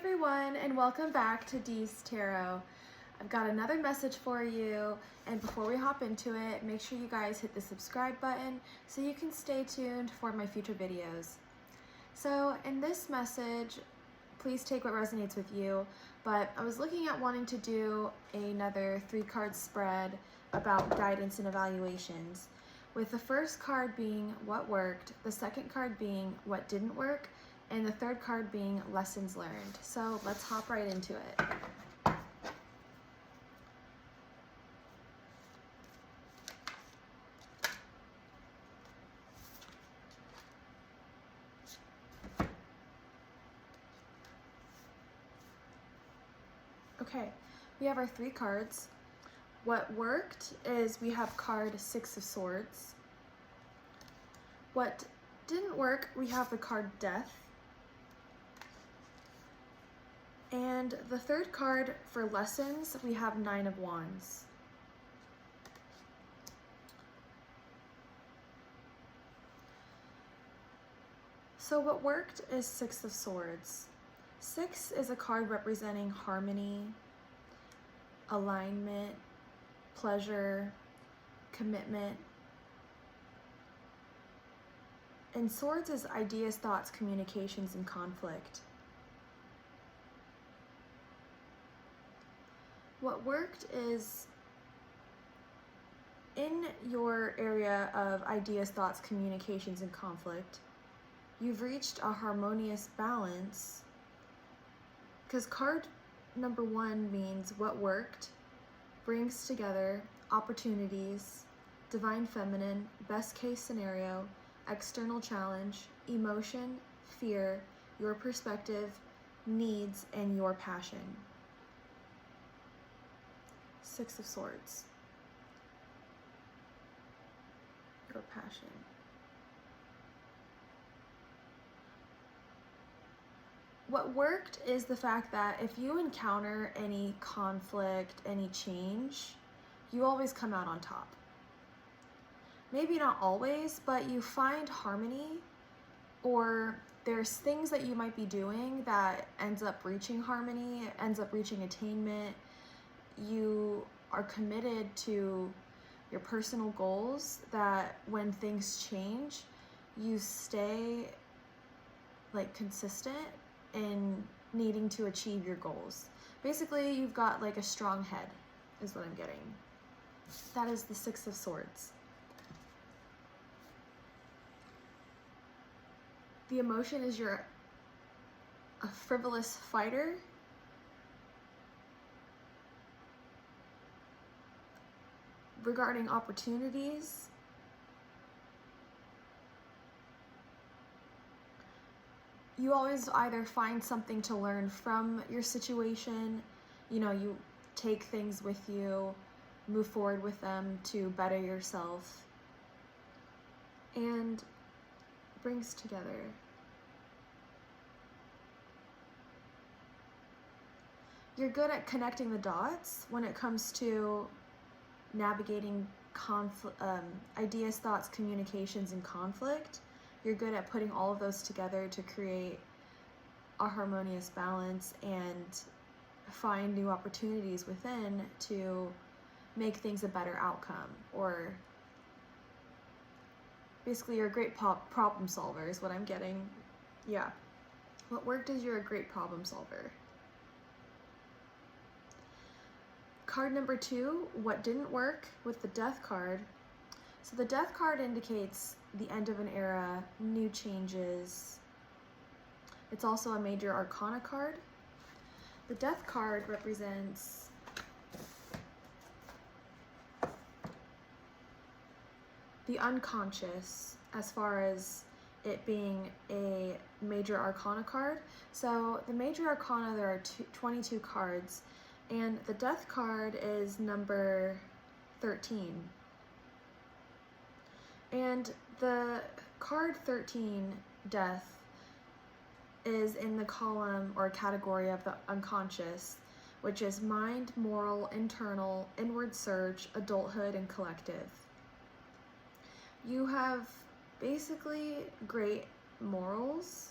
everyone, and welcome back to Deez Tarot. I've got another message for you, and before we hop into it, make sure you guys hit the subscribe button so you can stay tuned for my future videos. So in this message, please take what resonates with you, but I was looking at wanting to do another 3-card spread about guidance and evaluations, with the first card being what worked, the second card being what didn't work, and the third card being lessons learned. So let's hop right into it. Okay, we have our 3 cards. What worked is we have card 6 of Swords. What didn't work, we have the card Death. And the third card for lessons, we have 9 of Wands. So what worked is 6 of Swords. 6 is a card representing harmony, alignment, pleasure, commitment. And Swords is ideas, thoughts, communications, and conflict. What worked is in your area of ideas, thoughts, communications, and conflict, you've reached a harmonious balance, because card number 1 means what worked, brings together opportunities, divine feminine, best case scenario, external challenge, emotion, fear, your perspective, needs, and your passion. 6 of Swords. Your passion. What worked is the fact that if you encounter any conflict, any change, you always come out on top. Maybe not always, but you find harmony, or there's things that you might be doing that ends up reaching harmony, ends up reaching attainment. You are committed to your personal goals, that when things change, you stay consistent in needing to achieve your goals. Basically, you've got a strong head, is what I'm getting. That is the 6 of Swords. The emotion is you're a frivolous fighter. Regarding opportunities, you always either find something to learn from your situation, you take things with you, move forward with them to better yourself, and brings together. You're good at connecting the dots when it comes to navigating ideas, thoughts, communications, and conflict. You're good at putting all of those together to create a harmonious balance and find new opportunities within to make things a better outcome. Or basically, you're a great problem solver is what I'm getting. Yeah. What worked is you're a great problem solver. Card number 2, what didn't work, with the Death card. So the Death card indicates the end of an era, new changes. It's also a major arcana card. The Death card represents the unconscious, as far as it being a major arcana card. So the major arcana, there are 22 cards, and the Death card is number 13. And the card 13, Death, is in the column or category of the unconscious, which is mind, moral, internal, inward surge, adulthood, and collective. You have basically great morals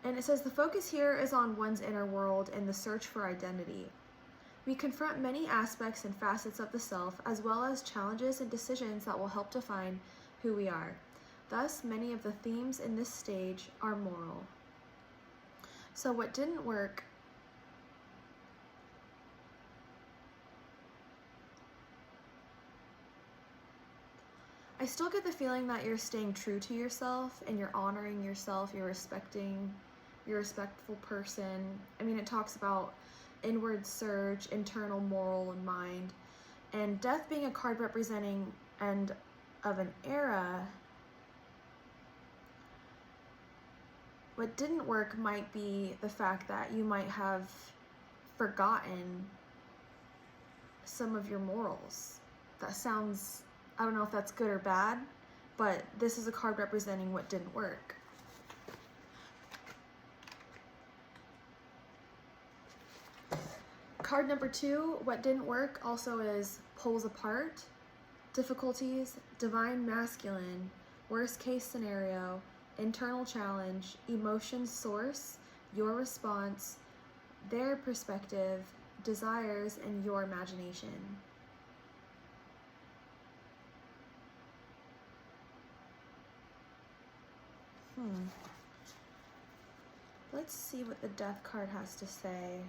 And it says the focus here is on one's inner world and the search for identity. We confront many aspects and facets of the self, as well as challenges and decisions that will help define who we are. Thus, many of the themes in this stage are moral. So what didn't work I still get the feeling that you're staying true to yourself and you're honoring yourself, you're a respectful person. I mean, it talks about inward search, internal moral and mind, and death being a card representing end of an era. What didn't work might be the fact that you might have forgotten some of your morals. That sounds, I don't know if that's good or bad, but this is a card representing what didn't work. Card number 2, what didn't work, also is poles apart, difficulties, divine masculine, worst case scenario, internal challenge, emotion source, your response, their perspective, desires, and your imagination. Let's see what the Death card has to say.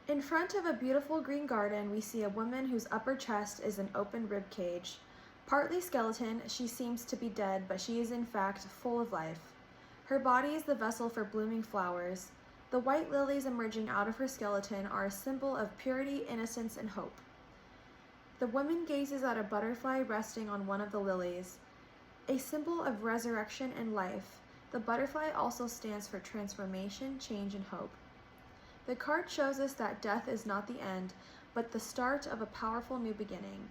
In front of a beautiful green garden, we see a woman whose upper chest is an open rib cage. Partly skeleton, she seems to be dead, but she is in fact full of life. Her body is the vessel for blooming flowers. The white lilies emerging out of her skeleton are a symbol of purity, innocence, and hope. The woman gazes at a butterfly resting on one of the lilies, a symbol of resurrection and life. The butterfly also stands for transformation, change, and hope. The card shows us that death is not the end, but the start of a powerful new beginning.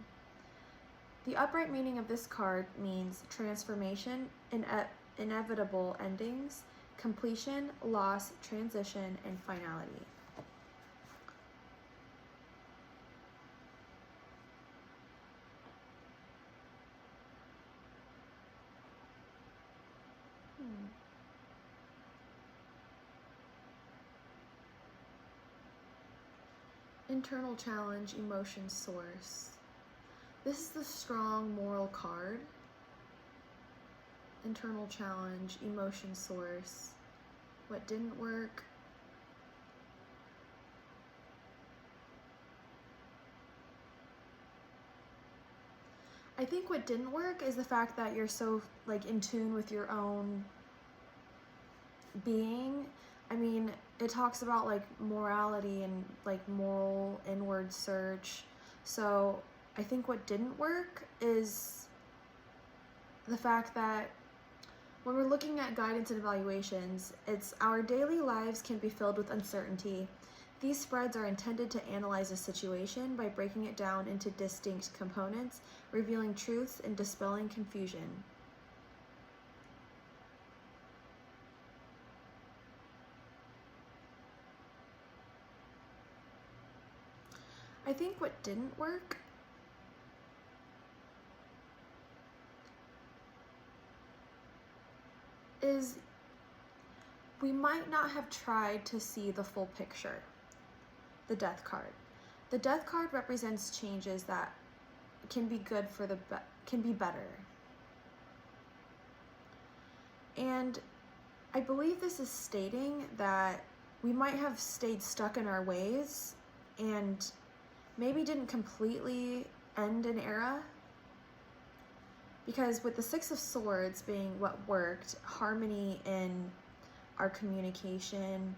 The upright meaning of this card means transformation, inevitable endings, completion, loss, transition, and finality. Internal challenge, emotion source. This is the strong moral card. Internal challenge, emotion source. What didn't work? I think what didn't work is the fact that you're so in tune with your own being. I mean, it talks about morality and moral inward search. So I think what didn't work is the fact that when we're looking at guidance and evaluations, it's our daily lives can be filled with uncertainty. These spreads are intended to analyze a situation by breaking it down into distinct components, revealing truths and dispelling confusion. I think what didn't work is we might not have tried to see the full picture. The Death card. The Death card represents changes that can be good for can be better. And I believe this is stating that we might have stayed stuck in our ways and maybe didn't completely end an era. Because with the Six of Swords being what worked, harmony in our communication,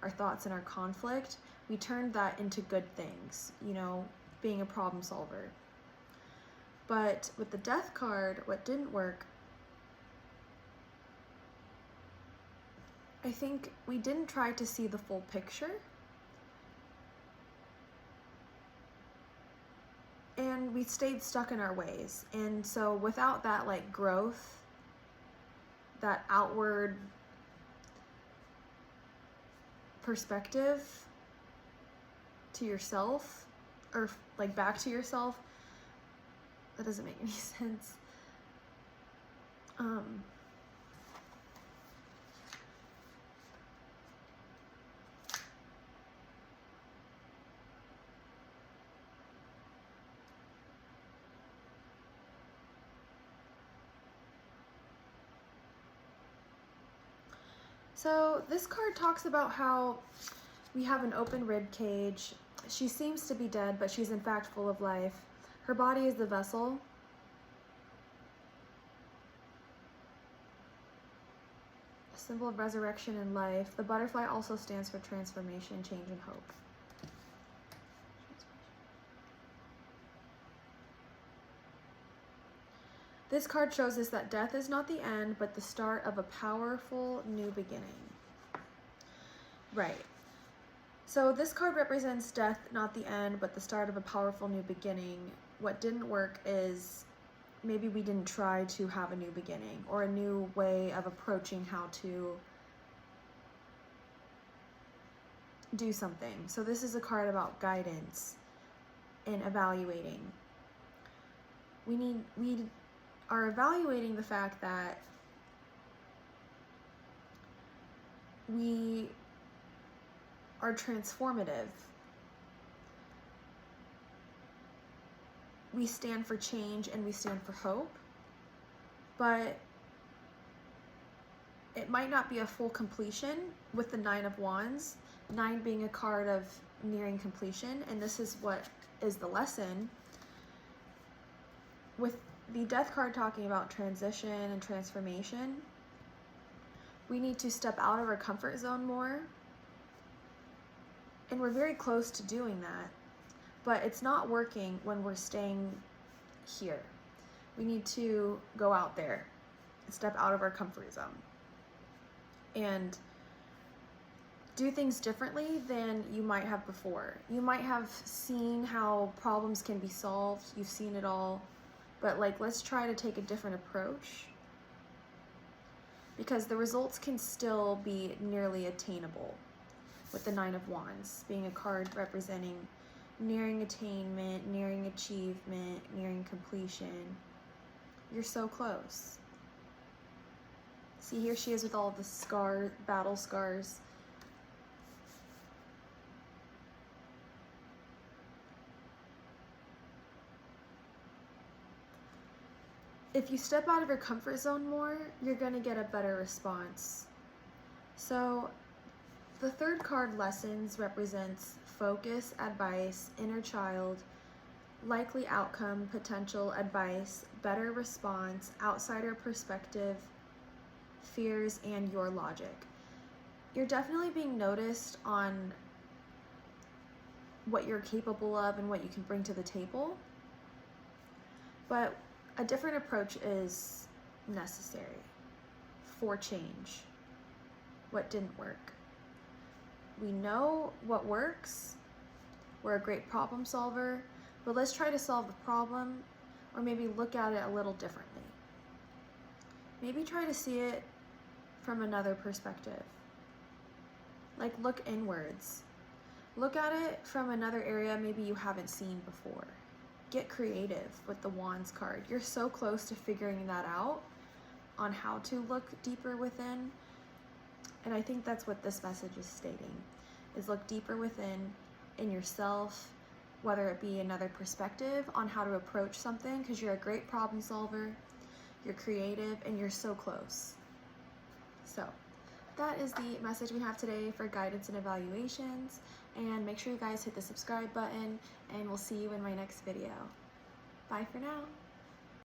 our thoughts and our conflict, we turned that into good things, being a problem solver. But with the Death card, what didn't work, I think we didn't try to see the full picture. And we stayed stuck in our ways. And so without that growth, that outward perspective to yourself, or back to yourself, that doesn't make any sense. So this card talks about how we have an open rib cage. She seems to be dead, but she's in fact full of life. Her body is the vessel. A symbol of resurrection and life. The butterfly also stands for transformation, change, and hope. This card shows us that death is not the end, but the start of a powerful new beginning. Right. So this card represents death, not the end, but the start of a powerful new beginning. What didn't work is maybe we didn't try to have a new beginning or a new way of approaching how to do something. So this is a card about guidance and evaluating. We are evaluating the fact that we are transformative. We stand for change and we stand for hope, but it might not be a full completion with the Nine of Wands, 9 being a card of nearing completion, and this is what is the lesson. With the Death card talking about transition and transformation, we need to step out of our comfort zone more, and we're very close to doing that, but it's not working when we're staying here. We need to go out there and step out of our comfort zone and do things differently than you might have before. You might have seen how problems can be solved, you've seen it all, but like, let's try to take a different approach, because the results can still be nearly attainable. With the Nine of Wands being a card representing nearing attainment, nearing achievement, nearing completion. You're so close. See, here she is with all the battle scars. If you step out of your comfort zone more, you're gonna get a better response. So the third card, Lessons, represents focus, advice, inner child, likely outcome, potential, advice, better response, outsider perspective, fears, and your logic. You're definitely being noticed on what you're capable of and what you can bring to the table, but a different approach is necessary for change. What didn't work? We know what works. We're a great problem solver, but let's try to solve the problem, or maybe look at it a little differently. Maybe try to see it from another perspective. Like, look inwards. Look at it from another area maybe you haven't seen before. Get creative with the Wands card. You're so close to figuring that out on how to look deeper within. And I think that's what this message is stating, is look deeper within in yourself, whether it be another perspective on how to approach something, because you're a great problem solver, you're creative, and you're so close. So that is the message we have today for guidance and evaluations. And make sure you guys hit the subscribe button, and we'll see you in my next video. Bye for now.